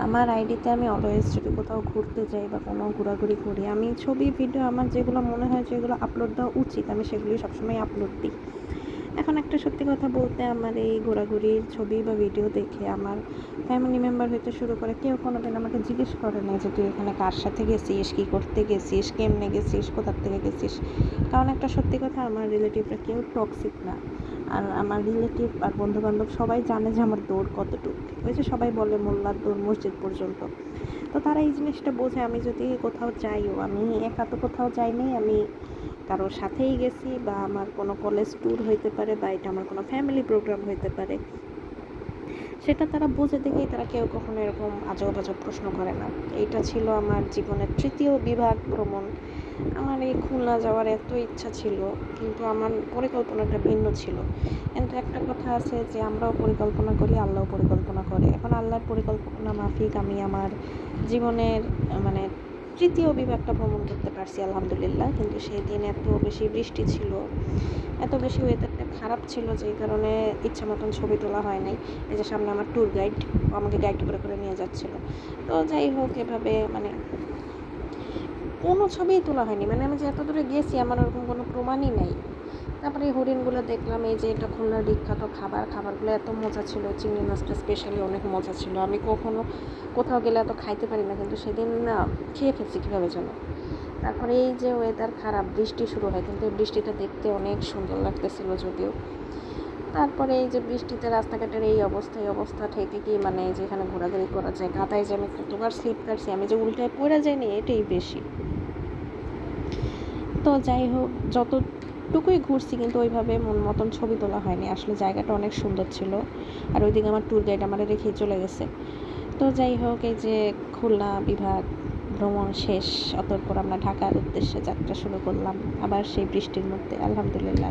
আমার আইডিতে আমি অলওয়েজ যদি কোথাও ঘুরতে যাই বা কোনো ঘোরাঘুরি করি, আমি ছবি ভিডিও আমার যেগুলো মনে হয় যেগুলো আপলোড দেওয়া উচিত আমি সেগুলি সবসময় আপলোড দিই। এখন একটা সত্যি কথা বলতে, আমার এই ঘোরাঘুরির ছবি বা ভিডিও দেখে আমার ফ্যামিলি মেম্বার হইতে শুরু করে কেউ কোনো দিন আমাকে জিজ্ঞেস করে না যে তুই এখানে কার সাথে গেছিস, কী করতে গেছিস, কেমনে গেছিস, কোথার থেকে গেছিস। কারণ একটা সত্যি কথা, আমার রিলেটিভরা কেউ টক্সিক না। আর আমার রিলেটিভ আর বন্ধুবান্ধব সবাই জানে যে আমার দৌড় কতটুকু। ওই যে সবাই বলে মোল্লার দৌড় মসজিদ পর্যন্ত। তো তারা এই জিনিসটা বোঝে। আমি যদি কোথাও যাইও, আমি একা তো কোথাও যাইনি, আমি কারোর সাথেই গেছি, বা আমার কোনো কলেজ ট্যুর হইতে পারে, বা এটা আমার কোনো ফ্যামিলি প্রোগ্রাম হইতে পারে। সেটা তারা বোঝে দেখেই তারা কেউ কখনো এরকম আজব আজব প্রশ্ন করে না। এইটা ছিল আমার জীবনের ৩য় বিভাগ ভ্রমণ। আমার এই খুলনা যাওয়ার এত ইচ্ছা ছিল, কিন্তু আমার পরিকল্পনাটা ভিন্ন ছিল। কিন্তু একটা কথা আছে যে আমরাও পরিকল্পনা করি, আল্লাহও পরিকল্পনা করে। এখন আল্লাহর পরিকল্পনা মাফিক আমি আমার জীবনের মানে ৩য় বিভাগটা ভ্রমণ করতে পারছি আলহামদুলিল্লাহ। কিন্তু সেই দিন এত বেশি বৃষ্টি ছিল, এত বেশি ওয়েদারটা খারাপ ছিল, যেই কারণে ইচ্ছা মতন ছবি তোলা হয় নাই। এই যে সামনে আমার ট্যুর গাইড আমাকে গাইড করে করে নিয়ে যাচ্ছিলো। তো যাই হোক, এভাবে মানে কোনো ছবিই তোলা হয়নি। মানে আমি যে এত দূরে গেছি আমার ওরকম কোনো প্রমাণই নেই। তারপরে এই হরিণগুলো দেখলাম, এই যে এটা খুলনার বিখ্যাত খাবারগুলো এত মজা ছিল। চিংড়ি মাছটা স্পেশালি অনেক মজা ছিল। আমি কখনো কোথাও গেলে এত খাইতে পারি না, কিন্তু সেদিন না খেয়ে ফেলছি কীভাবে যেন। তারপরে এই যে ওয়েদার খারাপ, বৃষ্টি শুরু হয়, কিন্তু এই বৃষ্টিটা দেখতে অনেক সুন্দর লাগতেছিল যদিও। তারপরে এই যে বৃষ্টিতে রাস্তাঘাটের এই অবস্থা থেকে কি মানে যেখানে ঘোরাঘুরি করা যায়, কাদায় যে আমি কতবার স্লিপ কাটছি, আমি যে উল্টায় পড়ে যাইনি এটাই বেশি। তো যাই হোক, যতটুকুই ঘুরছি কিন্তু ওইভাবে মন মতন ছবি তোলা হয়নি। আসলে জায়গাটা অনেক সুন্দর ছিল, আর ওইদিকে আমার ট্যুর গাইড আমার রেখেই চলে গেছে। তো যাই হোক, এই যে খুলনা বিভাগ ভ্রমণ শেষ, অতঃপর আমরা ঢাকার উদ্দেশ্যে যাত্রা শুরু করলাম, আবার সেই বৃষ্টির মধ্যে। আলহামদুলিল্লাহ।